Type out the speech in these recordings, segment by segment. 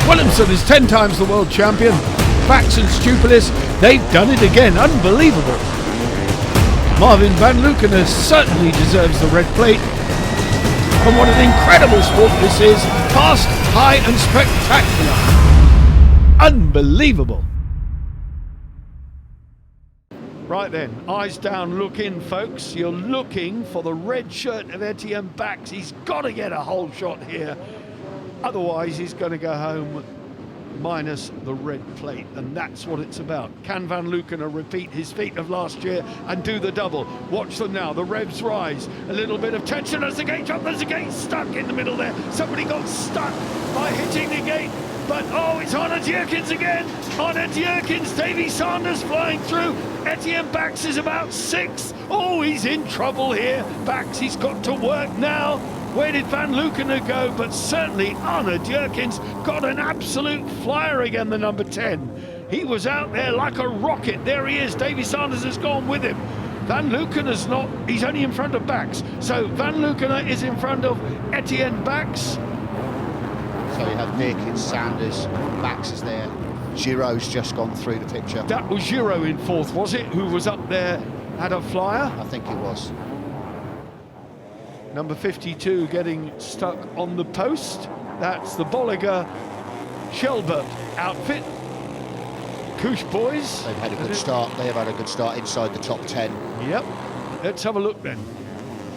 Williamson is 10 times the world champion. Bax and Stupilis, they've done it again. Unbelievable. Marvin van Luckenen certainly deserves the red plate. And what an incredible sport this is. Fast, high and spectacular. Unbelievable. Right then, eyes down, look in, folks. You're looking for the red shirt of Etienne Bax. He's got to get a whole shot here. Otherwise, he's going to go home minus the red plate, and that's what it's about. Can van Luckenen repeat his feat of last year and do the double? Watch them now, the revs rise, a little bit of tension as the gate jump. There's a gate stuck in the middle there. Somebody got stuck by hitting the gate, but oh, it's Arne Dierkens again. Arne Dierkens, Davy Sanders flying through. Etienne Bax is about 6. Oh, he's in trouble here. Bax, he's got to work now. Where did van Luckenen go? But certainly Arne Dierkens got an absolute flyer again, the number 10. He was out there like a rocket. There he is. Davy Sanders has gone with him. Van Lukener's not, he's only in front of Bax. So van Luckenen is in front of Etienne Bax. So you have Dierkens, Sanders, Bax is there. Giroud's just gone through the picture. That was Giroud in 4th, was it? Who was up there, had a flyer? I think it was. Number 52 getting stuck on the post. That's the Bolliger Shelbert outfit. Koosh boys. They've had a good start. They have had a good start inside the top 10. Yep. Let's have a look then.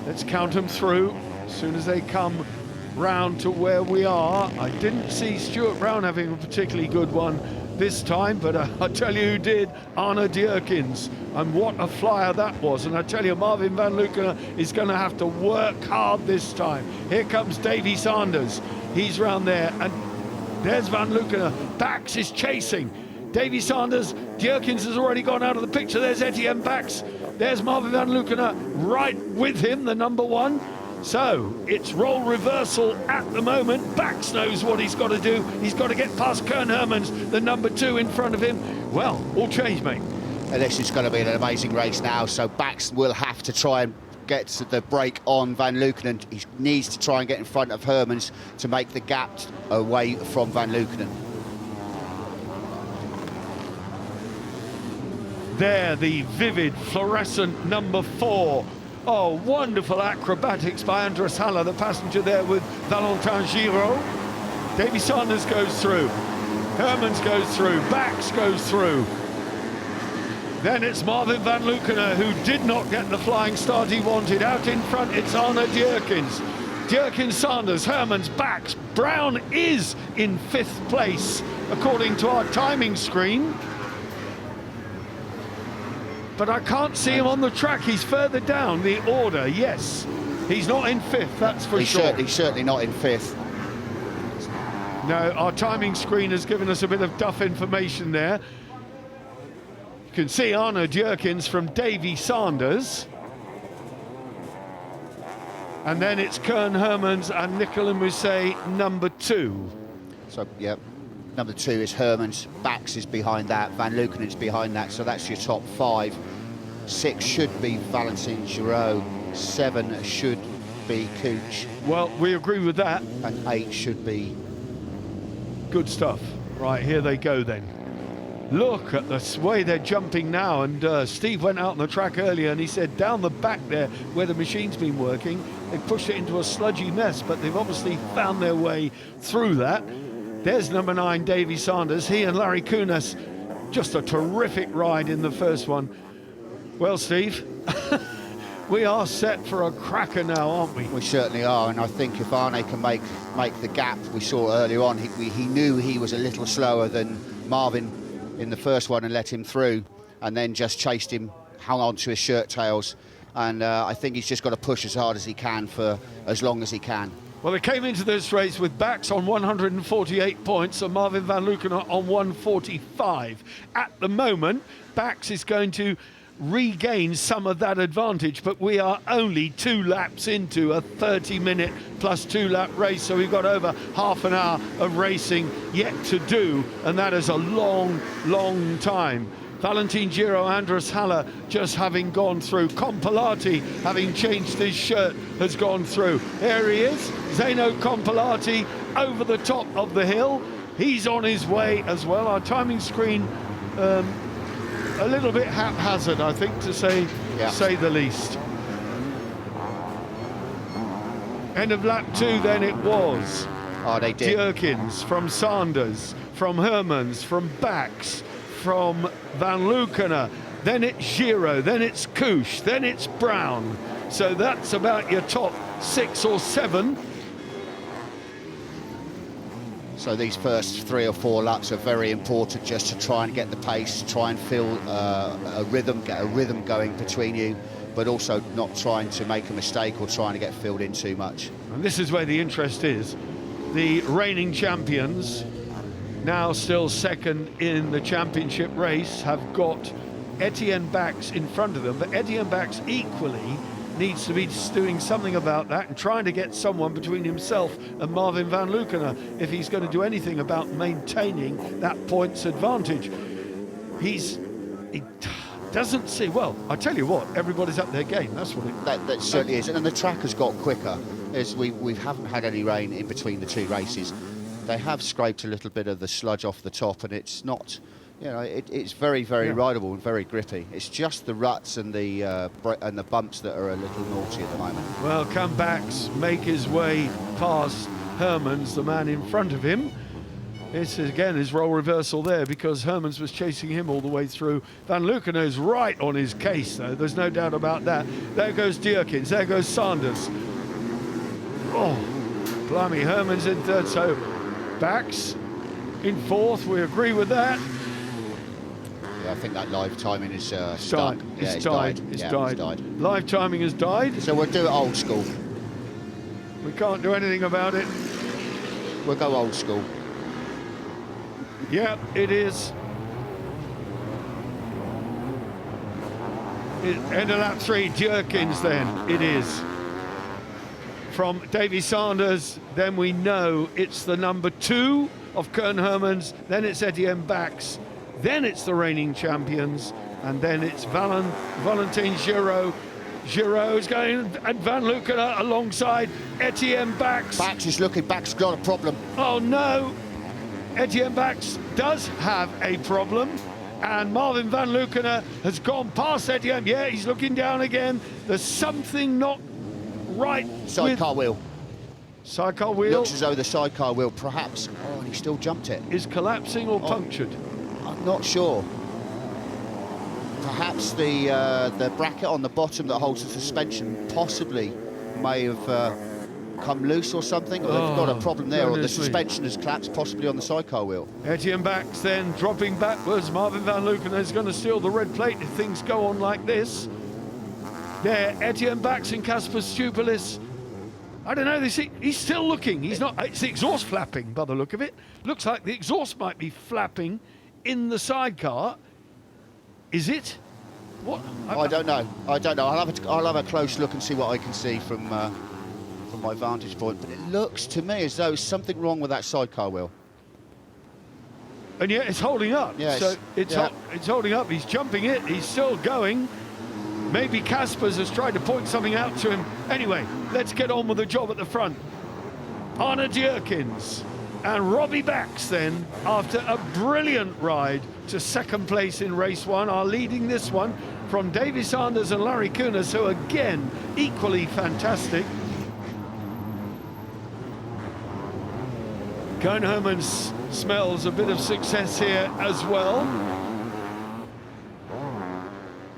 Let's count them through as soon as they come round to where we are. I didn't see Stuart Brown having a particularly good one this time, but I tell you who did, Arne Dierkens, and what a flyer that was. And I tell you, Marvin van Luckenen is going to have to work hard this time. Here comes Davy Sanders, he's round there, and there's van Luckenen. Bax is chasing. Davy Sanders, Dierkens has already gone out of the picture. There's Etienne Bax, there's Marvin van Luckenen right with him, the number 1. So it's role reversal at the moment. Bax knows what he's got to do. He's got to get past Koen Hermans, the number 2 in front of him. Well, all changed, mate. And this is going to be an amazing race now. So Bax will have to try and get the break on van Luckenen. He needs to try and get in front of Hermans to make the gap away from van Luckenen. There, the vivid fluorescent number 4. Oh, wonderful acrobatics by Andres Haller, the passenger there with Valentin Giraud. Davy Sanders goes through. Hermans goes through. Bax goes through. Then it's Marvin van Luckenen, who did not get the flying start he wanted. Out in front, it's Arne Dierkens. Dierkens, Sanders, Hermans, Bax. Brown is in 5th place, according to our timing screen. But I can't see him on the track. He's further down the order. Yes, he's not in 5th, that's for sure. He's certainly not in 5th. No, our timing screen has given us a bit of duff information there. You can see Arne Dierkens from Davy Sanders. And then it's Koen Hermans and Nicolas Mousset, number 2. So, yeah, number 2 is Hermans, Bax is behind that, van Lukenen's behind that, so that's your top 5. 6 should be Valentin Giraud, 7 should be Cooch. Well, we agree with that. And 8 should be... Good stuff. Right, here they go then. Look at the way they're jumping now, and Steve went out on the track earlier and he said down the back there where the machine's been working, they pushed it into a sludgy mess, but they've obviously found their way through that. There's number 9, Davy Sanders. He and Larry Kunas, just a terrific ride in the first one. Well, Steve, we are set for a cracker now, aren't we? We certainly are, and I think if Arne can make the gap we saw earlier on, he knew he was a little slower than Marvin in the first one and let him through, and then just chased him, hung on to his shirt tails, and I think he's just got to push as hard as he can for as long as he can. Well, they came into this race with Bax on 148 points and Marvin van Luckenen on 145. At the moment, Bax is going to regain some of that advantage, but we are only 2 laps into a 30-minute plus 2-lap race, so we've got over half an hour of racing yet to do, and that is a long, long time. Valentin Giraud, Andres Haller just having gone through. Compilati, having changed his shirt, has gone through. There he is, Zeno Compilati over the top of the hill. He's on his way as well. Our timing screen, a little bit haphazard, I think, to say the least. End of lap 2 then it was. Oh, they did. Dierkens, from Sanders, from Hermans, from Bax, from Van Lukenen. Then it's Giro, then it's Kusch, then it's Brown. So that's about your top 6 or 7. So these first 3 or 4 laps are very important, just to try and get the pace, try and feel a rhythm, get a rhythm going between you, but also not trying to make a mistake or trying to get filled in too much. And this is where the interest is. The reigning champions, now still second in the championship race, have got Etienne Bax in front of them, but Etienne Bax equally needs to be doing something about that and trying to get someone between himself and Marvin Van Lukenen if he's going to do anything about maintaining that points advantage. He doesn't see, well, I tell you what, everybody's up their game, that's what it... That certainly is, and the track has got quicker, as we haven't had any rain in between the 2 races. They have scraped a little bit of the sludge off the top, and it's not... You know, it's very, very rideable and very grippy. It's just the ruts and the bumps that are a little naughty at the moment. Well, can Bax make his way past Hermans, the man in front of him? It's again his role reversal there, because Hermans was chasing him all the way through. Van Lukenen is right on his case, though. There's no doubt about that. There goes Dierkens. There goes Sanders. Oh, blimey, Hermans in third. So Bax in fourth. We agree with that. I think that live timing is stuck. It's died. It's died. Live timing has died. So we'll do it old school. We can't do anything about it. We'll go old school. Yeah, it is. End of lap 3, Dierkens then, it is. From Davy Sanders, then we know it's the number 2 of Koen Hermans, then it's Etienne Bax, then it's the reigning champions, and then it's Valentin Giro. Giro is going, and Van Lukenen alongside Etienne Bax. Bax is looking, Bax got a problem. Oh no, Etienne Bax does have a problem, and Marvin Van Lukenen has gone past Etienne. Yeah, he's looking down again. There's something not right. Sidecar wheel. Sidecar wheel. Looks as though the sidecar wheel perhaps, oh, he still jumped it. Is collapsing or punctured? I'm not sure. Perhaps the bracket on the bottom that holds the suspension possibly may have come loose or something, or they've got a problem there, or the suspension has collapsed possibly on the sidecar wheel. Etienne Bax then dropping backwards. Marvin Van Lukenen is going to steal the red plate if things go on like this. There, Etienne Bax and Kasper Stupelis. I don't know, he's still looking. He's not. It's the exhaust flapping by the look of it. Looks like the exhaust might be flapping in the sidecar. Is it? What? I don't know. I'll have a close look and see what I can see from my vantage point. But it looks to me as though there's something wrong with that sidecar wheel. And yet it's holding up. Yes. So it's holding up. He's jumping it. He's still going. Maybe Kaspers has tried to point something out to him. Anyway, let's get on with the job at the front. Arne Dierkens and Robbie Bax then, after a brilliant ride to second place in race 1, are leading this one from Davy Sanders and Larry Kunis, who again, equally fantastic. Koen Hermans smells a bit of success here as well.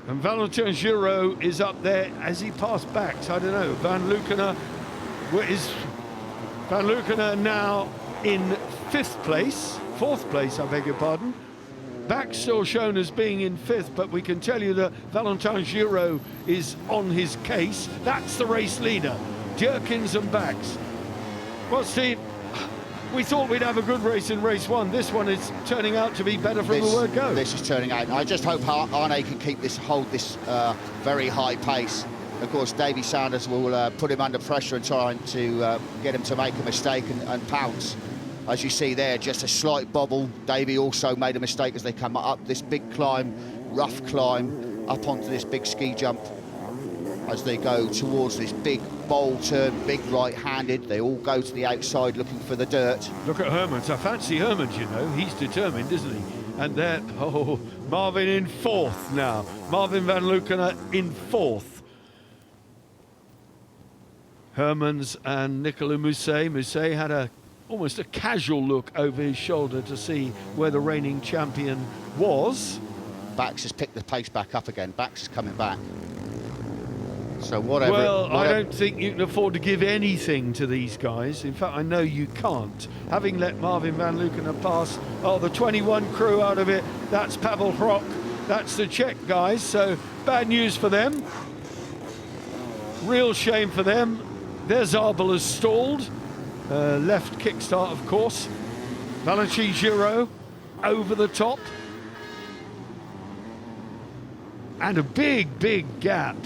And Valentin Giro is up there as he passed Bax. I don't know. Van Lukenen now in 4th place, I beg your pardon. Bax still shown as being in 5th, but we can tell you that Valentin Giro is on his case. That's the race leader, Dierkens and Bax. Well, Steve, we thought we'd have a good race in race 1. This one is turning out to be better from the word go. This is turning out. I just hope Arne can hold this very high pace. Of course, Davy Sanders will put him under pressure and trying to get him to make a mistake and pounce. As you see there, just a slight bobble. Davy also made a mistake as they come up this big climb, rough climb, up onto this big ski jump as they go towards this big bold turn, big right-handed. They all go to the outside looking for the dirt. Look at Hermans. I fancy Hermans, you know. He's determined, isn't he? And there, oh, Marvin in fourth now. Marvin van Lukener in fourth. Hermans and Nicolas Mousset. Mousset had almost a casual look over his shoulder to see where the reigning champion was. Bax has picked the pace back up again. Bax is coming back. So whatever. Well, I don't think you can afford to give anything to these guys. In fact, I know you can't. Having let Marvin van Lukener pass, the 21 crew out of it, that's Pavel Hrok, that's the Czech guys, so bad news for them. Real shame for them. Their Zabel has stalled. Left kickstart, of course. Valentin Giraud over the top. And a big, big gap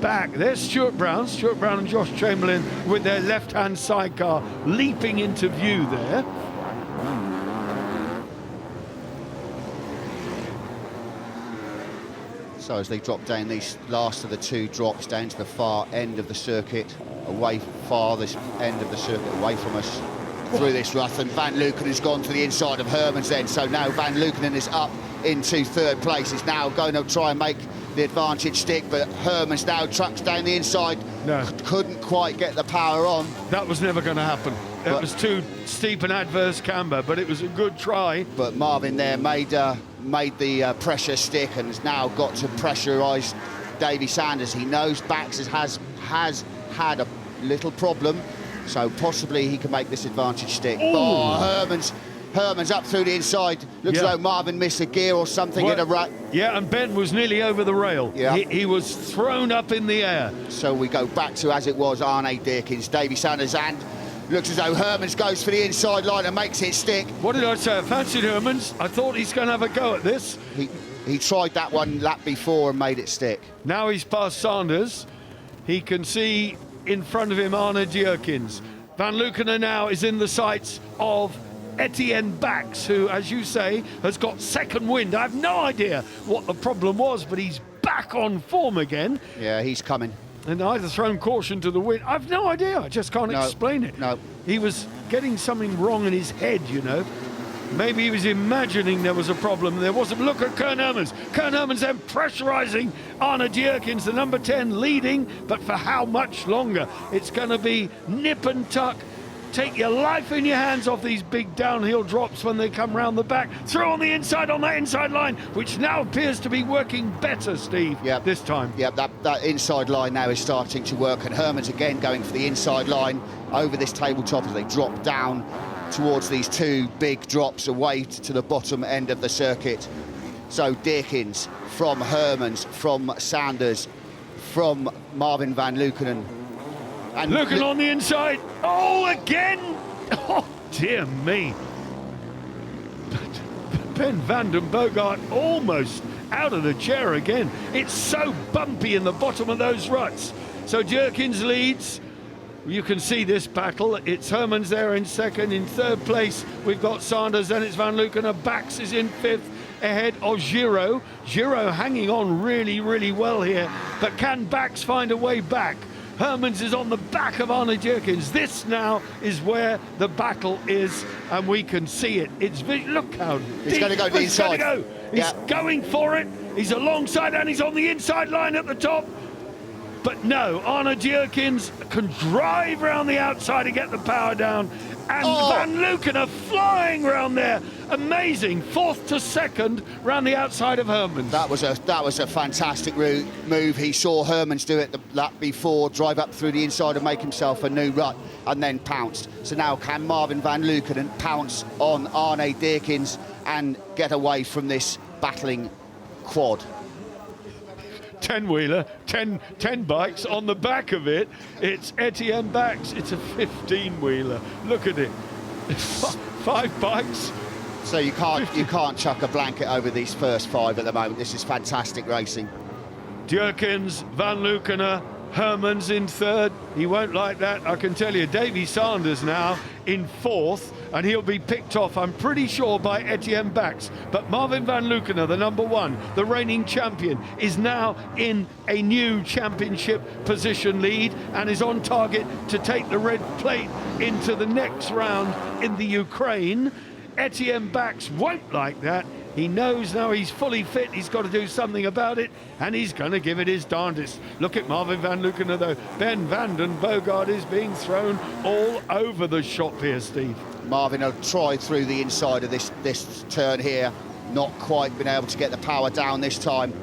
back. There's Stuart Brown and Josh Chamberlain with their left-hand sidecar leaping into view there. So as they drop down these last of the two drops down to the far end of the circuit, farthest end of the circuit, away from us through this rut, and Van Luken has gone to the inside of Hermans then, so now Van Luken is up into third place. He's now going to try and make the advantage stick, but Hermans now trucks down the inside. No. Couldn't quite get the power on. That was never going to happen. It was too steep an adverse camber, but it was a good try. But Marvin there made the pressure stick and has now got to pressurise Davy Sanders. He knows Bax has had a little problem, so possibly he can make this advantage stick. Ooh. Oh, Hermans up through the inside. Looks as though Marvin missed a gear or something in a rut. Yeah, and Ben was nearly over the rail. Yeah. He was thrown up in the air. So we go back to as it was, Arne Dirkins, Davy Sanders, and looks as though Hermans goes for the inside line and makes it stick. What did I say? I fancied Hermans. I thought he's going to have a go at this. He tried that one lap before and made it stick. Now he's past Sanders. He can see in front of him Arne Dirkins. Van Lukener now is in the sights of Etienne Bax, who, as you say, has got second wind. I have no idea what the problem was, but he's back on form again. Yeah, he's coming. And either thrown caution to the wind. I've no idea. I just can't explain it. No. He was getting something wrong in his head, you know. Maybe he was imagining there was a problem. There wasn't. Look at Koen Hermans. Koen Hermans then pressurising Arne Dirkins, the number 10, leading, but for how much longer? It's going to be nip and tuck. Take your life in your hands off these big downhill drops when they come round the back. Throw on the inside, on that inside line, which now appears to be working better, Steve, this time. Yeah, that inside line now is starting to work, and Hermans again going for the inside line over this tabletop as they drop down towards these two big drops away to the bottom end of the circuit. So Dirkins from Hermans, from Sanders, from Marvin van Lukener. And looking on the inside. Oh, again! Oh, dear me. But Ben van den Bogart almost out of the chair again. It's so bumpy in the bottom of those ruts. So Dirkins leads. You can see this battle. It's Hermans there in second. In third place, we've got Sanders. Then it's Van Lukener. Bax is in fifth, ahead of Giraud. Giraud hanging on really, really well here. But can Bax find a way back? Hermans is on the back of Arne Dirkins. This now is where the battle is, and we can see it. Look how he's going to go to the inside. He's going for it. He's alongside and he's on the inside line at the top. But no, Arne Dirkins can drive around the outside and get the power down. And Van Lukener flying around there. Amazing. Fourth to second round the outside of Hermans. That was a fantastic move. He saw Hermans do it the lap before, drive up through the inside and make himself a new rut, and then pounced. So now can Marvin van Lukener pounce on Arne Dirkins and get away from this battling quad? 10-wheeler, 10 bikes on the back of it. It's Etienne Bax. It's a 15-wheeler. Look at it. 5 bikes. So you can't chuck a blanket over these first 5 at the moment. This is fantastic racing. Dirkins, Van Lukener, Hermans in third. He won't like that, I can tell you. Davy Sanders now in fourth, and he'll be picked off, I'm pretty sure, by Etienne Bax. But Marvin van Lukener, the number one, the reigning champion, is now in a new championship position lead and is on target to take the red plate into the next round in the Ukraine. Etienne Bax won't like that. He knows now he's fully fit, he's got to do something about it, and he's going to give it his darndest. Look at Marvin van Lukener though. Ben van den Bogart is being thrown all over the shop here, Steve. Marvin will try through the inside of this turn here, not quite been able to get the power down this time.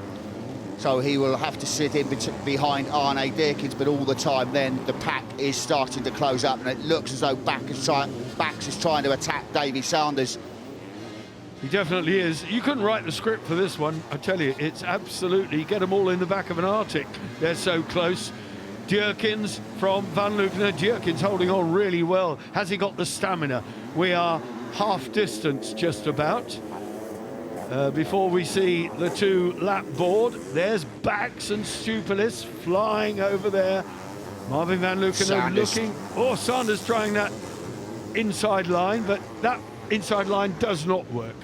So he will have to sit in behind Arne Deerkens, but all the time then the pack is starting to close up, and it looks as though Bax is trying to attack Davy Sanders. He definitely is. You couldn't write the script for this one. I tell you, it's absolutely get them all in the back of an Arctic. They're so close. Deerkens from van Lukener. Deerkens holding on really well. Has he got the stamina? We are half distance just about. Before we see the two lap board, there's Bax and Stupilis flying over there. Marvin van Lukener looking. Oh, Sanders trying that inside line, but that inside line does not work.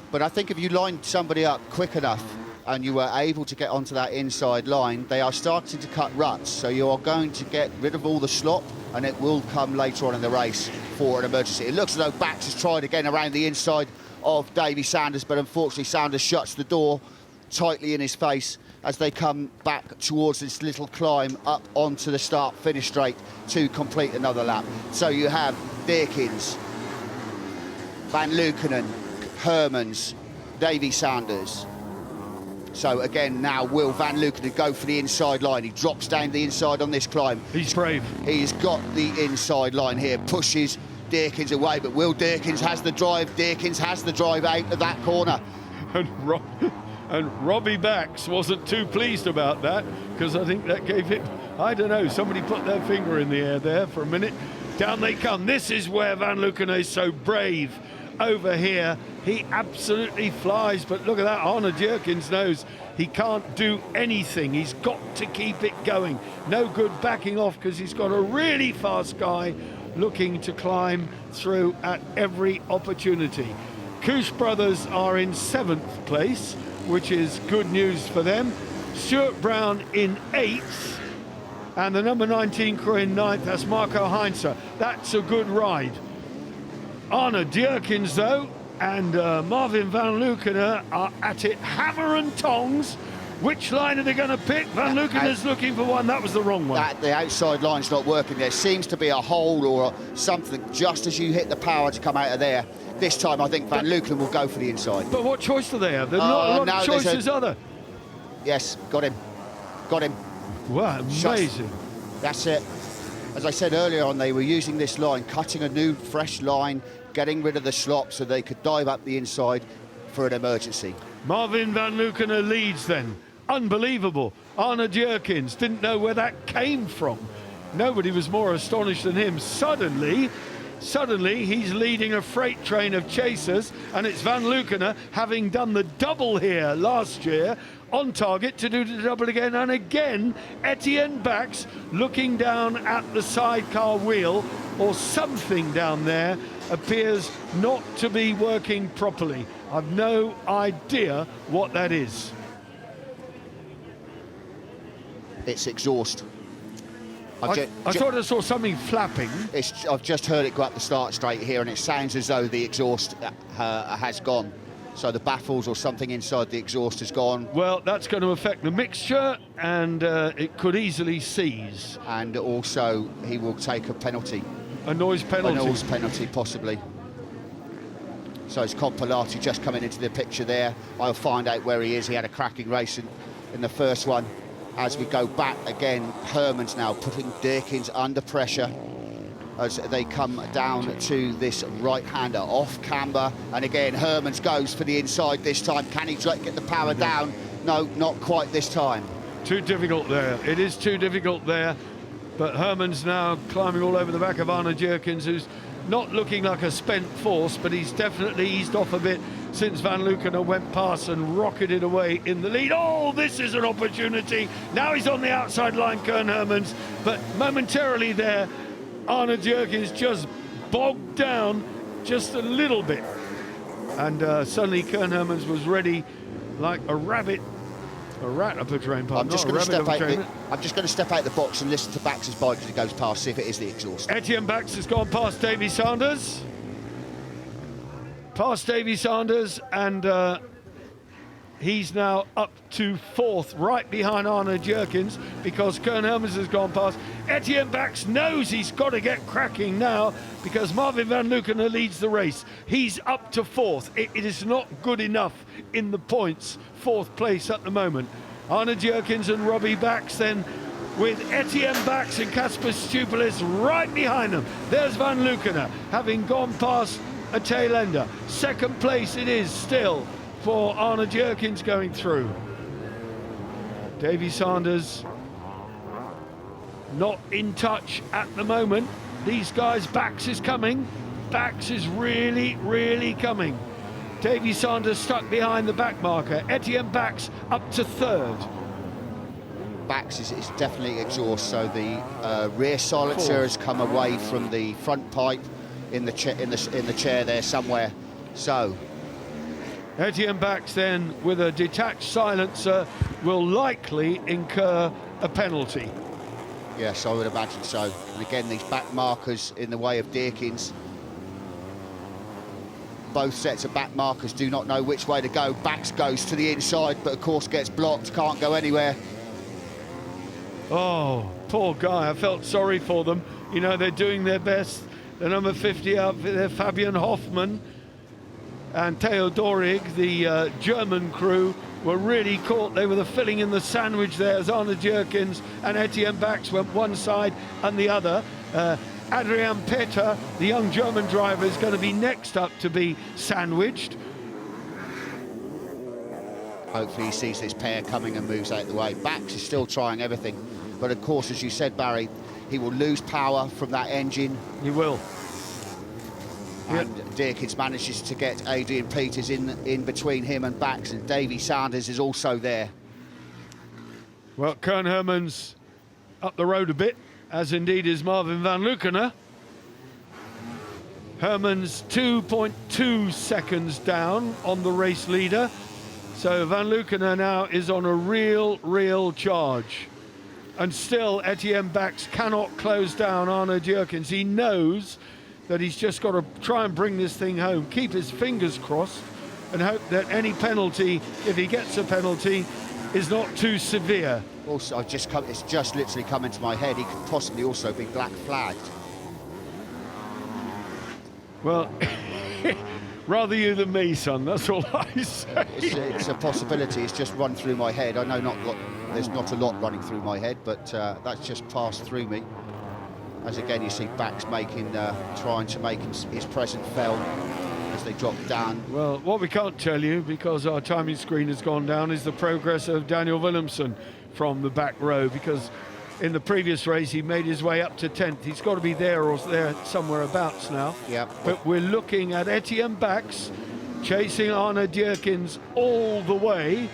But I think if you lined somebody up quick enough and you were able to get onto that inside line, they are starting to cut ruts, so you are going to get rid of all the slop, and it will come later on in the race for an emergency. It looks as though Bax has tried again around the inside of Davy Sanders, but unfortunately Sanders shuts the door tightly in his face as they come back towards this little climb up onto the start-finish straight to complete another lap. So you have Deerkens, Van Lukener, Hermans, Davy Sanders. So again, now will Van Lukener go for the inside line? He drops down the inside on this climb. He's brave. He's got the inside line here, pushes Deerkens away, but Will Deerkens has the drive. Deerkens has the drive out of that corner. And Robbie Bax wasn't too pleased about that, because I think that gave him, I don't know, somebody put their finger in the air there for a minute. Down they come. This is where Van Lukener is so brave. Over here, he absolutely flies, but look at that. Arne Deerkens knows he can't do anything. He's got to keep it going. No good backing off, because he's got a really fast guy looking to climb through at every opportunity. Kush brothers are in 7th place, which is good news for them. Stuart Brown in 8th, and the number 19 crew in 9th. That's Marco Heinze. That's a good ride. Arne Deerkens, though, and Marvin van Lukener are at it hammer and tongs. Which line are they going to pick? Van Lukener's looking for one. That was the wrong one. The outside line's not working. There seems to be a hole or something just as you hit the power to come out of there. This time, I think Van Lukener will go for the inside. But what choice do they have? There's not a lot of choices, are there? Yes, got him. Got him. Wow, amazing. That's it. As I said earlier on, they were using this line, cutting a new, fresh line, getting rid of the slop so they could dive up the inside for an emergency. Marvin van Lukener leads then. Unbelievable. Arne Deerkens didn't know where that came from. Nobody was more astonished than him. Suddenly he's leading a freight train of chasers, and it's Van Lukener, having done the double here last year, on target to do the double again. And again, Etienne Bax looking down at the sidecar wheel, or something down there appears not to be working properly. I've no idea what that is. It's exhaust. I thought I saw something flapping. I've just heard it go up the start straight here, and it sounds as though the exhaust has gone. So the baffles or something inside the exhaust has gone. Well, that's going to affect the mixture, and it could easily seize. And also, he will take a penalty. A noise penalty. A noise penalty, possibly. So it's Compilati just coming into the picture there. I'll find out where he is. He had a cracking race in the first one. As we go back again, Hermans now putting Deerkens under pressure as they come down to this right-hander off camber. And again, Hermans goes for the inside this time. Can he get the power down? No, not quite this time. Too difficult there. It is too difficult there. But Hermans now climbing all over the back of Arne Deerkens, who's not looking like a spent force, but he's definitely eased off a bit since Van Lukener went past and rocketed away in the lead. Oh, this is an opportunity. Now he's on the outside line, Koen Hermans, but momentarily there, Arne Deerkens just bogged down just a little bit. And suddenly Kern Hermans was ready like a rabbit, a rat up a drain pipe. I'm just going to step out the box and listen to Bax's bike as it goes past, see if it is the exhaust. Etienne Bax has gone past Davy Sanders. Past Davy Sanders, and he's now up to 4th, right behind Arne Jerkins, because Kern Hermans has gone past. Etienne Bax knows he's got to get cracking now, because Marvin van Lucena leads the race. He's up to 4th. It is not good enough in the points. 4th place at the moment. Arne Jerkins and Robbie Bax then, with Etienne Bax and Casper Stupelis right behind them. There's Van Lucena, having gone past a tail ender. 2nd place it is still for Arne Jerkins going through. Davy Sanders not in touch at the moment. These guys, Bax is coming. Bax is really, really coming. Davy Sanders stuck behind the back marker. Etienne Bax up to 3rd. Bax is definitely exhaust, so the rear silencer has come away from the front pipe in the chair there somewhere. So Etienne Bax then, with a detached silencer, will likely incur a penalty. Yes, I would imagine so. And again, these back markers in the way of Deakins. Both sets of back markers do not know which way to go. Bax goes to the inside, but of course gets blocked, can't go anywhere. Oh, poor guy. I felt sorry for them. You know, they're doing their best. The number 50 outfit there, Fabian Hoffmann and Theodorig, the German crew, were really caught. They were the filling in the sandwich there as Arne Jerkins and Etienne Bax went one side and the other. Adrian Petter, the young German driver, is going to be next up to be sandwiched. Hopefully he sees this pair coming and moves out of the way. Bax is still trying everything, but of course, as you said, Barry, he will lose power from that engine. He will. And Deakins manages to get Adrian Peters in between him and Bax, and Davy Sanders is also there. Well, Kern Hermans up the road a bit, as indeed is Marvin van Lucena. Hermans 2.2 seconds down on the race leader. So Van Lucena now is on a real charge. And still Etienne Bax cannot close down Arne Jerkins. He knows that he's just got to try and bring this thing home, keep his fingers crossed, and hope that any penalty, if he gets a penalty, is not too severe. Also, it's just literally come into my head, he could possibly also be black flagged. Well, rather you than me, son, that's all I say. It's a possibility, it's just run through my head. I know there's not a lot running through my head, but that's just passed through me. As again, you see Bax trying to make his present felt as they drop down. Well, what we can't tell you, because our timing screen has gone down, is the progress of Daniel Willemsen from the back row, because in the previous race he made his way up to 10th. He's got to be there or there somewhere abouts now. Yeah. But we're looking at Etienne Bax chasing Arne Jerkins all the way.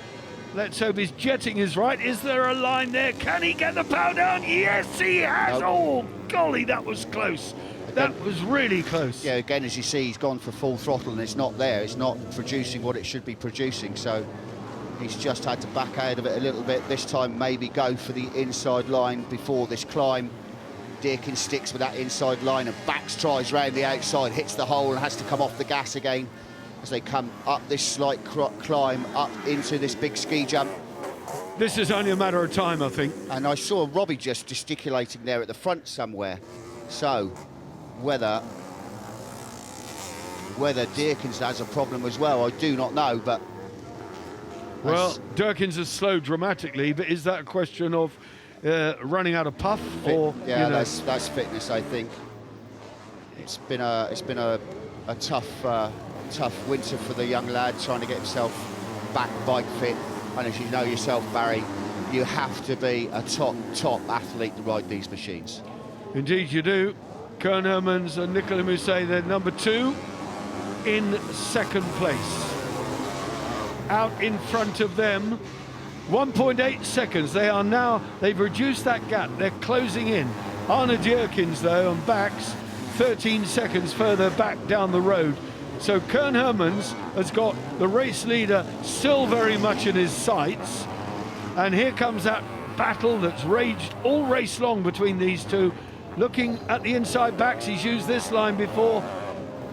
Let's hope his jetting is right. Is there a line there? Can he get the power down? Yes, he has. Nope. Oh, golly, that was close. That was really close. Yeah, again, as you see, he's gone for full throttle and it's not there. It's not producing what it should be producing. So he's just had to back out of it a little bit. This time, maybe go for the inside line before this climb. Deakins sticks with that inside line and Bax tries round the outside, hits the hole and has to come off the gas again as they come up this slight climb up into this big ski jump. This is only a matter of time, I think. And I saw Robbie just gesticulating there at the front somewhere. So whether Deakins has a problem as well, I do not know, but... Well, Jerkins has slowed dramatically, but is that a question of running out of puff? Or, yeah, you know... that's fitness, I think. It's been a tough winter for the young lad, trying to get himself back bike fit. And as you know yourself, Barry, you have to be a top athlete to ride these machines. Indeed you do. Kern Hermans and Nicolas Mousset, they're number 2 in 2nd place. Out in front of them, 1.8 seconds. They've reduced that gap. They're closing in. Arne Jerkins, though, and Bax 13 seconds further back down the road. So Kern Hermans has got the race leader still very much in his sights. And here comes that battle that's raged all race long between these two. Looking at the inside backs, he's used this line before.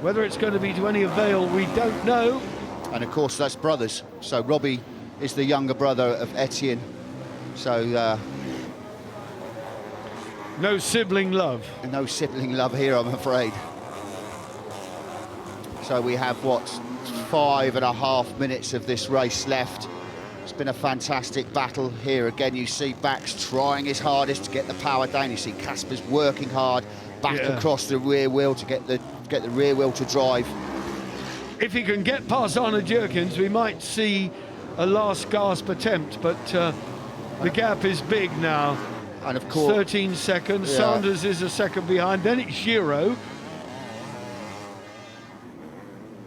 Whether it's going to be to any avail, we don't know. And of course, that's brothers. So Robbie is the younger brother of Etienne. So no sibling love. no sibling love here, I'm afraid. So we have, what, 5.5 minutes of this race left. It's been a fantastic battle here. Again, you see Bax trying his hardest to get the power down. You see Casper's working hard back across the rear wheel to get the rear wheel to drive. If he can get past Arne Jerkins, we might see a last gasp attempt, but the gap is big now. And of course, 13 seconds. Sanders is a second behind. Then it's Giraud.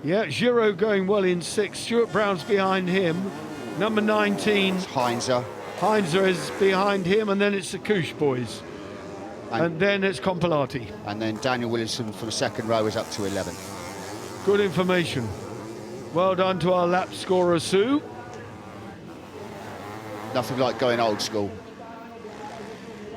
Yeah, Giraud going well in 6th. Stuart Brown's behind him. Number 19. Heinzer. Heinzer is behind him, and then it's the Couche boys. And then it's Compilati. And then Daniel Williamson from the second row is up to 11. Good information. Well done to our lap scorer, Sue. Nothing like going old school.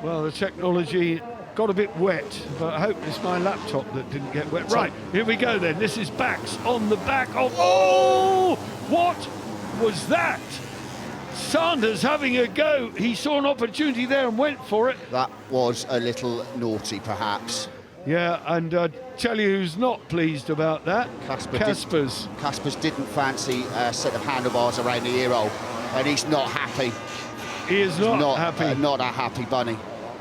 Well, the technology got a bit wet, but I hope it's my laptop that didn't get wet. Right, here we go then. This is Bax on the back of... Oh! What was that? Sanders having a go. He saw an opportunity there and went for it. That was a little naughty, perhaps. Yeah, and tell you who's not pleased about that. Caspers didn't fancy a set of handlebars around the ear hole, and he's not happy. He is not happy. Not a happy bunny.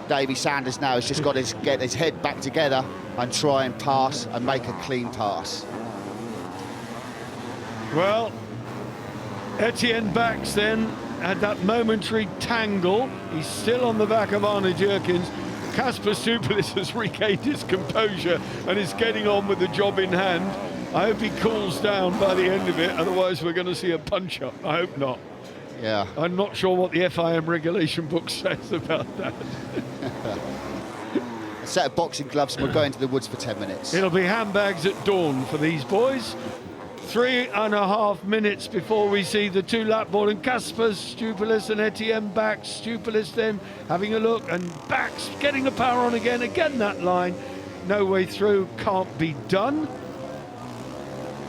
Davy Sanders now has just got to get his head back together and try and pass and make a clean pass. Well, Etienne Bax then had that momentary tangle. He's still on the back of Arne Jerkins. Casper Stupilis has regained his composure and is getting on with the job in hand. I hope he cools down by the end of it, otherwise we're going to see a punch-up. I hope not. Yeah. I'm not sure what the FIM regulation book says about that. A set of boxing gloves and we'll go into the woods for 10 minutes. It'll be handbags at dawn for these boys. 3.5 minutes before we see the two lap board, and Casper Stupilis and Etienne Bax. Stupilis then having a look, and Bax getting the power on again. Again, that line, no way through, can't be done.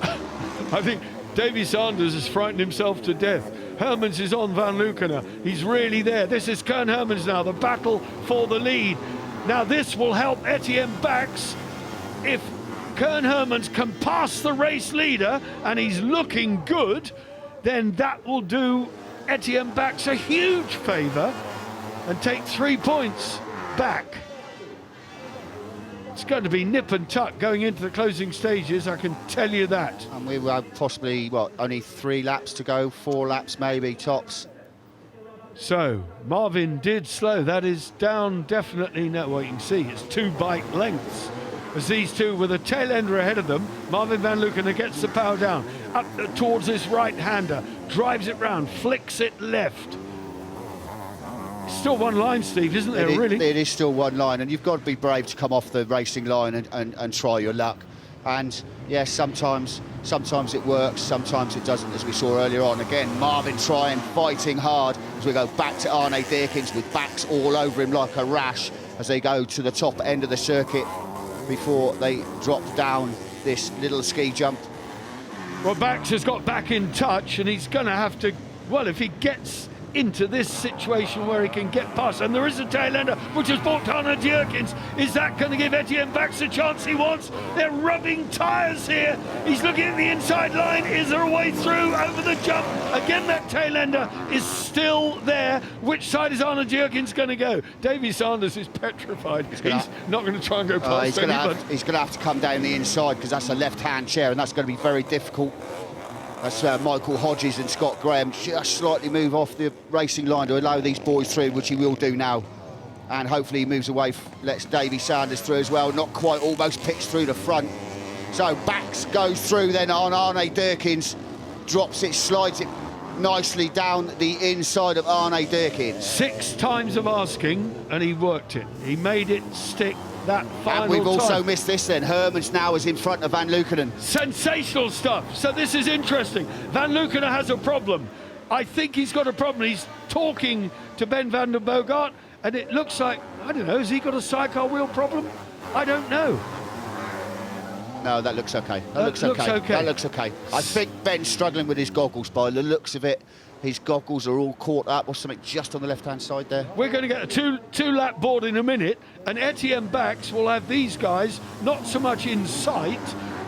I think Davy Sanders has frightened himself to death. Hermans is on Van Lukener. He's really there. This is Kern Hermans now, the battle for the lead. Now this will help Etienne Bax. If Kern Hermans can pass the race leader, and he's looking good, then that will do Etienne Bax a huge favour and take 3 points back. It's going to be nip and tuck going into the closing stages, I can tell you that. And we will have possibly, what, only 3 laps to go, 4 laps maybe, tops. So, Marvin did slow. That is down definitely. Now, well, you can see it's 2 bike lengths. As these two with a tail ender ahead of them, Marvin Van Lukener gets the power down, up towards this right-hander, drives it round, flicks it left. Still one line, Steve, isn't there, really? It is still one line, and you've got to be brave to come off the racing line and try your luck. And yes, sometimes it works, sometimes it doesn't, as we saw earlier on. Again, Marvin fighting hard as we go back to Arne Jerkins with Bax all over him like a rash as they go to the top end of the circuit before they drop down this little ski jump. Well, Bax has got back in touch, and he's going to have to, well, if he gets into this situation where he can get past, and there is a tail ender which has brought down Arne Jerkins. Is that going to give Etienne Bax the chance he wants? They're rubbing tyres here. He's looking at the inside line. Is there a way through over the jump? Again, that tail ender is still there. Which side is Arne Jerkins going to go? Davy Sanders is petrified. He's not going to try and go past anybody. He's going to have to come down the inside because that's a left-hand chair, and that's going to be very difficult. That's Michael Hodges and Scott Graham just slightly move off the racing line to allow these boys through, which he will do now. And hopefully he moves away, lets Davy Sanders through as well. Not quite, almost pitched through the front. So Bax goes through then on Arne Jerkins, drops it, slides it nicely down the inside of Arne Jerkins. 6 times of asking, and he worked it. He made it stick that final And we've also time. missed this then. Hermans now is in front of Van Lukkenen. Sensational stuff. So this is interesting. Van Lukkenen has a problem. I think he's got a problem. He's talking to Ben van der Bogart, and it looks like, I don't know, has he got a sidecar wheel problem? I don't know. No, that looks okay. That looks looks okay. okay. That looks okay. I think Ben's struggling with his goggles by the looks of it. His goggles are all caught up or something just on the left-hand side there. We're going to get a two-lap board in a minute, and Etienne Bax will have these guys not so much in sight,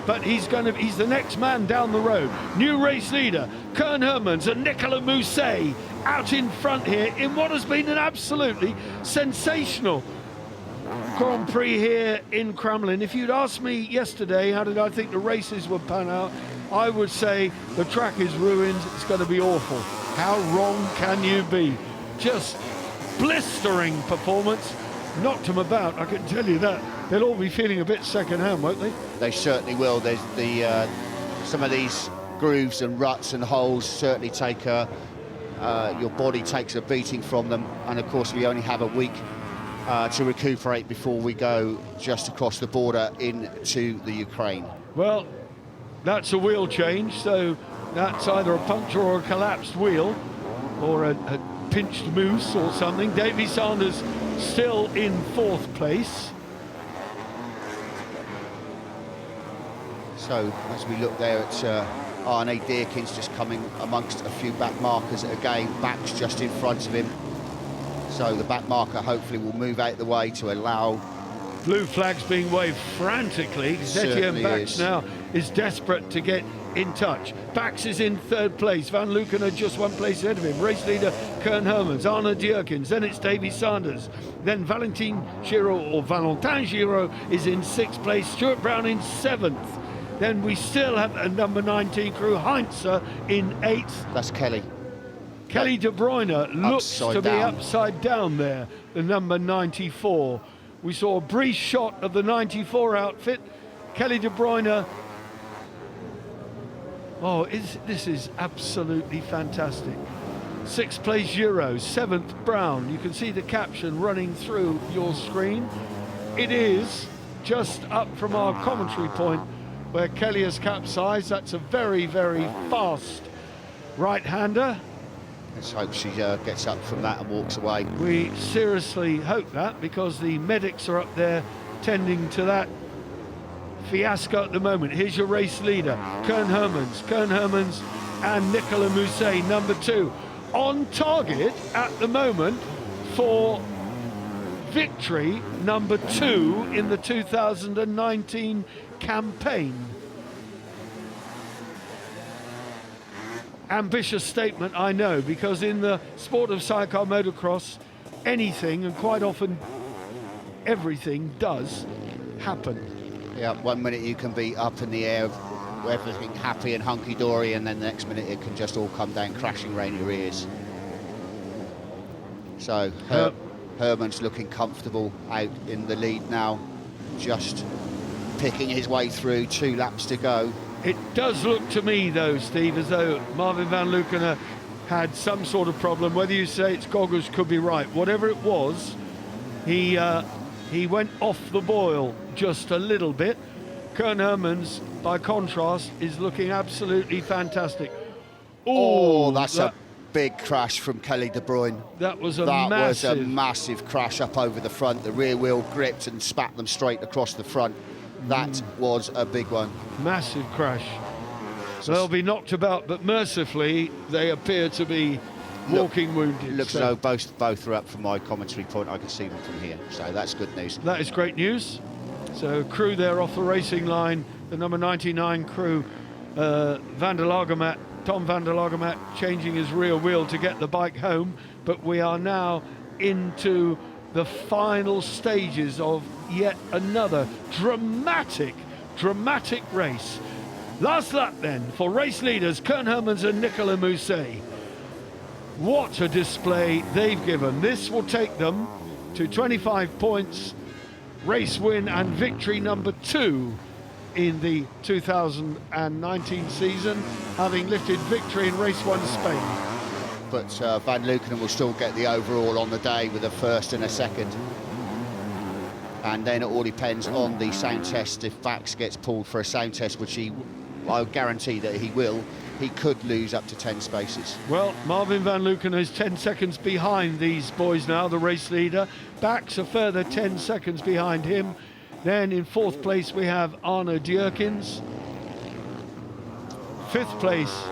but he's the next man down the road. New race leader, Koen Hermans and Nicolas Mousset out in front here in what has been an absolutely sensational Grand Prix here in Kramolin. If you'd asked me yesterday how did I think the races would pan out, I would say the track is ruined, it's going to be awful. How wrong can you be? Just blistering performance, knocked them about, I can tell you that. They'll all be feeling a bit second-hand, won't they? They certainly will. There's some of these grooves and ruts and holes certainly take your body takes a beating from them, and of course we only have a week to recuperate before we go just across the border into the Ukraine. Well, that's a wheel change, so that's either a puncture or a collapsed wheel, or a pinched moose or something. Davy Sanders still in 4th place. So as we look there at Arne Deerkins just coming amongst a few back markers again, Bax just in front of him. So the back marker hopefully will move out the way to allow... Blue flags being waved frantically. Etienne Bax now is desperate to get in touch. Bax is in 3rd place. Van Lukkenen just 1 place ahead of him. Race leader Koen Hermans, Arne Deerkins, then it's Davy Sanders. Then Valentin Giraud is in 6th place. Stuart Brown in 7th. Then we still have a number 19 crew, Heinze in 8th. That's Kelly. Kelly De Bruyne looks to be down. upside down there, the number 94. We saw a brief shot of the 94 outfit. Kelly De Bruyne. Oh, this is absolutely fantastic. 6th place Euro, 7th Brown. You can see the caption running through your screen. It is just up from our commentary point where Kelly has capsized. That's a very, very fast right-hander. Let's hope she gets up from that and walks away. We seriously hope that, because the medics are up there tending to that fiasco at the moment. Here's your race leader, Koen Hermans and Nicolas Mousset, number 2. On target at the moment for victory, number 2 in the 2019 campaign. Ambitious statement, I know, because in the sport of sidecar motocross, anything, and quite often everything, does happen. Yeah, 1 minute you can be up in the air, everything happy and hunky-dory, and then the next minute it can just all come down crashing right in your ears. So Herman's looking comfortable out in the lead now, just picking his way through, 2 laps to go. It does look to me, though, Steve, as though Marvin van Lukkenen had some sort of problem. Whether you say it's goggles, could be right. Whatever it was, he went off the boil just a little bit. Koen Hermans, by contrast, is looking absolutely fantastic. Oh, that's a big crash from Kelly De Bruyne. That was a massive crash up over the front. The rear wheel gripped and spat them straight across the front. That was a big one. Massive crash. So they'll be knocked about, but mercifully they appear to be walking wounded. Looks as though both are up from my commentary point. I can see them from here, so that's good news. That is great news. So crew there off the racing line, the number 99 crew, Tom van der Lagermatt changing his rear wheel to get the bike home, but we are now into the final stages of yet another dramatic race. Last lap then for race leaders Koen Hermans and Nicolas Mousset. What a display they've given. This will take them to 25 points, race win and victory number 2 in the 2019 season, having lifted victory in race 1 Spain. But Van Lukkenen will still get the overall on the day with a 1st and a 2nd. and then it all depends on the sound test. If Bax gets pulled for a sound test, which I guarantee that he will, he could lose up to 10 spaces. Well, Marvin van Luken is 10 seconds behind these boys now, the race leader. Bax a further 10 seconds behind him. Then in 4th place we have Arno Dierkens. 5th place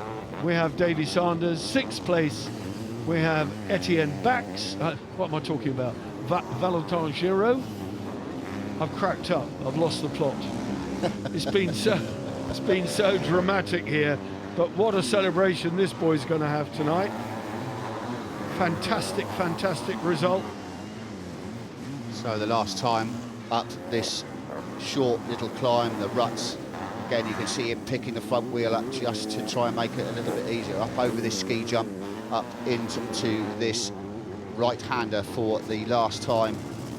we have Davy Sanders. 6th place we have Etienne Bax. What am I talking about? Valentin Giraud. I've cracked up. I've lost the plot. It's been so dramatic here. But what a celebration this boy's going to have tonight. Fantastic, fantastic result. So the last time up this short little climb, the ruts, again you can see him picking the front wheel up just to try and make it a little bit easier. Up over this ski jump, up into this right-hander for the last time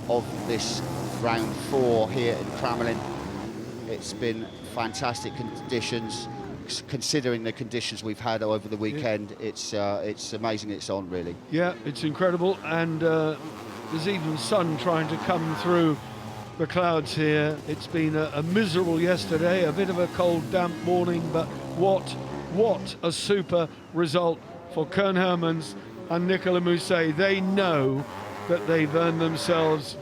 of this round 4 here in Kramolin. It's been fantastic conditions. Considering the conditions we've had over the weekend, it's amazing it's on, really. Yeah, it's incredible, and there's even sun trying to come through the clouds here. It's been a miserable yesterday, a bit of a cold, damp morning, but what a super result for Koen Hermans and Nicolas Mousset. They know that they've earned themselves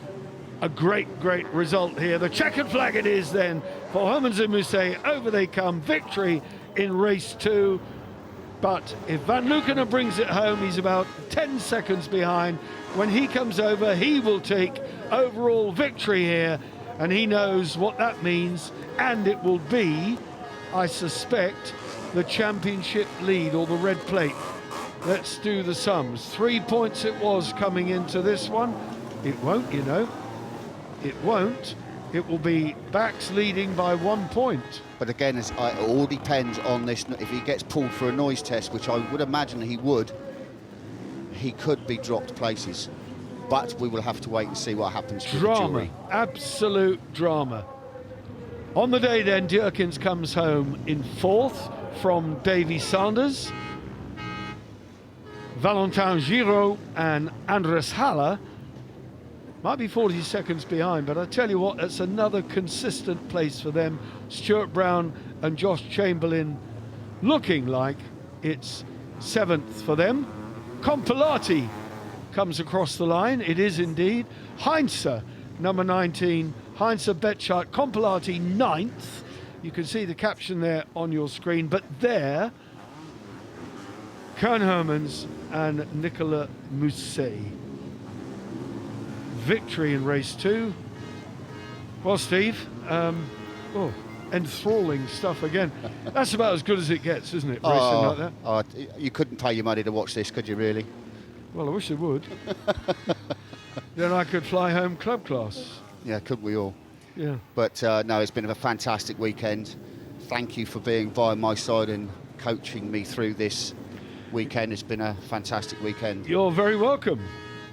a great result here. The checkered flag it is then for Hermans and Mousset. Over they come, victory in race 2. But if Van Luken brings it home, he's about 10 seconds behind. When he comes over, he will take overall victory here, and he knows what that means, and it will be, I suspect, the championship lead or the red plate. Let's do the sums. 3 points it was coming into this one. It won't, you know. It won't. It will be Bax leading by 1 point. But again, it all depends on this. If he gets pulled for a noise test, which I would imagine he would, he could be dropped places. But we will have to wait and see what happens to the jury. Absolute drama. On the day then, Dierkens comes home in 4th from Davy Sanders. Valentin Giraud and Andres Haller might be 40 seconds behind, but I tell you what, it's another consistent place for them. Stuart Brown and Josh Chamberlain looking like it's 7th for them. Compilati comes across the line. It is indeed. Heinze, number 19. Heinze Betschart. Compilati 9th. You can see the caption there on your screen, but there, Koen Hermans and Nicolas Mousset. Victory in race 2. Well, Steve, enthralling stuff again. That's about as good as it gets, isn't it? Racing like that. Oh, you couldn't pay your money to watch this, could you really? Well, I wish I would. Then I could fly home club class. Yeah, couldn't we all? Yeah. But no, it's been a fantastic weekend. Thank you for being by my side and coaching me through this weekend. It's been a fantastic weekend. You're very welcome.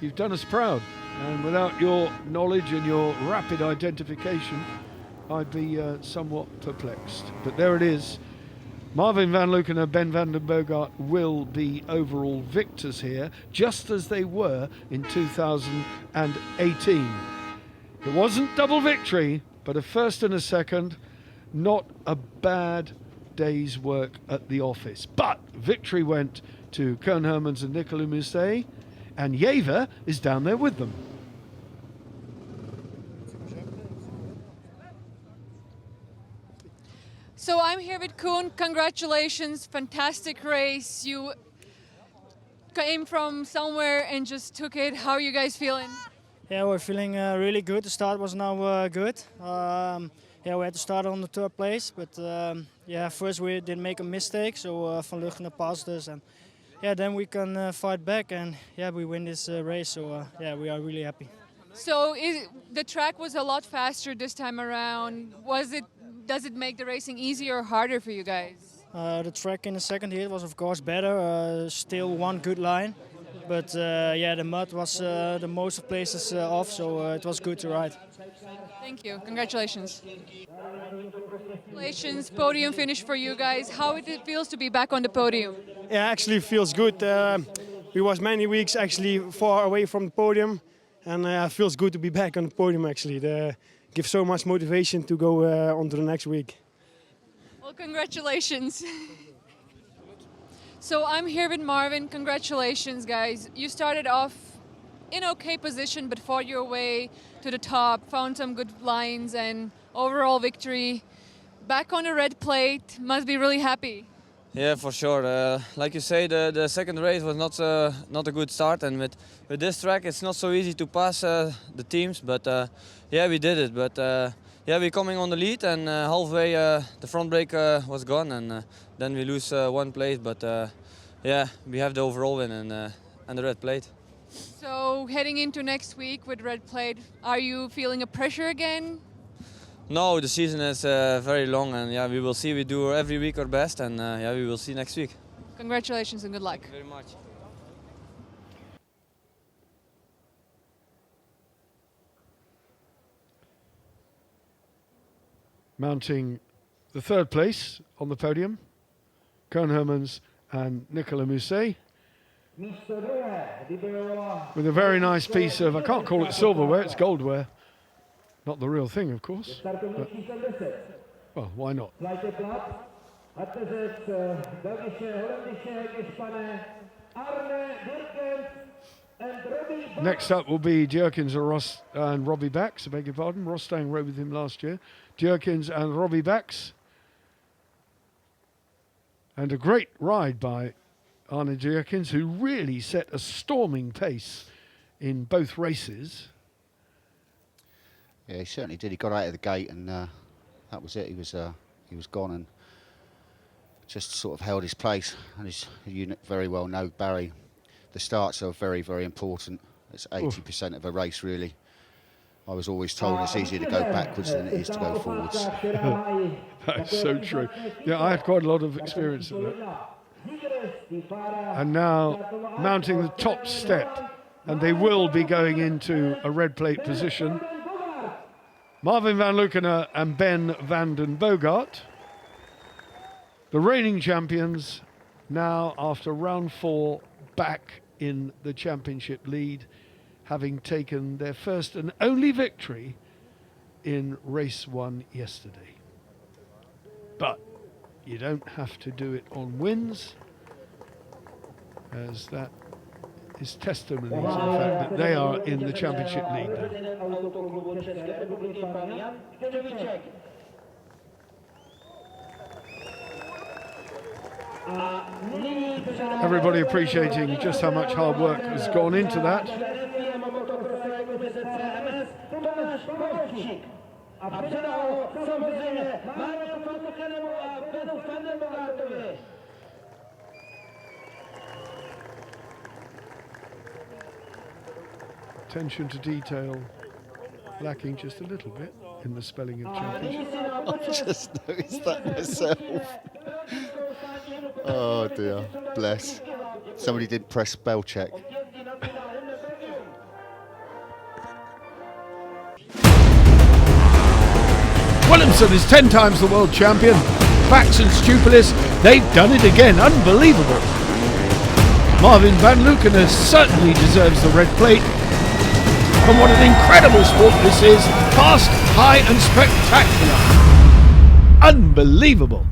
You've done us proud. And without your knowledge and your rapid identification, I'd be somewhat perplexed. But there it is. Marvin van Luken and Ben van den Bogart will be overall victors here, just as they were in 2018. It wasn't double victory, but a first and a second. Not a bad day's work at the office. But victory went to Koen Hermans and Nicolas Mousset, and Jever is down there with them. So I'm here with Koen. Congratulations, fantastic race. You came from somewhere and just took it. How are you guys feeling? Yeah, we're feeling really good. The start was now good. Yeah, we had to start on the 3rd place, but yeah, first we didn't make a mistake, so Van Lugen passed us, and yeah, then we can fight back, and yeah, we win this race. So yeah, we are really happy. So the track was a lot faster this time around. Does it make the racing easier or harder for you guys? The track in the second heat was of course better. Still one good line, but yeah, the mud was the most places off, so it was good to ride. Thank you. Congratulations. Congratulations, podium finish for you guys. How it feels to be back on the podium? Yeah, actually feels good. We was many weeks actually far away from the podium, and it feels good to be back on the podium. Actually, it gives so much motivation to go on to the next week. Well, congratulations. So I'm here with Marvin. Congratulations, guys. You started off in okay position, but fought your way to the top, found some good lines, and overall victory. Back on the red plate, must be really happy. Yeah, for sure. Like you say, the second race was not a good start, and with this track, it's not so easy to pass the teams. But yeah, we did it. But yeah, we're coming on the lead, and halfway the front brake was gone, and then we lose one place. But yeah, we have the overall win and the red plate. So heading into next week with red plate, are you feeling a pressure again? No, the season is very long, and yeah, we will see. We do every week our best, and yeah, we will see next week. Congratulations and good luck. Thank you very much. Mounting the third place on the podium, Koen Hermans and Nicolas Mousset, with a very nice piece of, I can't call it silverware, it's goldware. Not the real thing, of course. But, well, why not? Next up will be Djerkens and Robbie Bax, I beg your pardon. Rostang rode with him last year. Djerkens and Robbie Bax. And a great ride by Arne Djerkens, who really set a storming pace in both races. Yeah, he certainly did. He got out of the gate, and that was it. He was gone, and just sort of held his place. And as you very well know, Barry, the starts are very, very important. It's 80% of a race, really. I was always told it's easier to go backwards than it is to go forwards. That's so true. Yeah, I had quite a lot of experience of that. And now mounting the top step, and they will be going into a red plate position. Marvin van Luckenen and Ben van den Bogart, the reigning champions, now after round 4 back in the championship lead, having taken their first and only victory in race 1 yesterday. But you don't have to do it on wins, as that is testimony to the fact that they are in the championship lead now. Everybody appreciating just how much hard work has gone into that. Attention to detail lacking just a little bit in the spelling of championship. I just noticed that myself. Oh dear, bless. Somebody didn't press spell check. Williamson is 10 times the world champion. Bax and Stupilis, they've done it again. Unbelievable. Marvin van Luckenen certainly deserves the red plate. And what an incredible sport this is. Fast, high and spectacular. Unbelievable.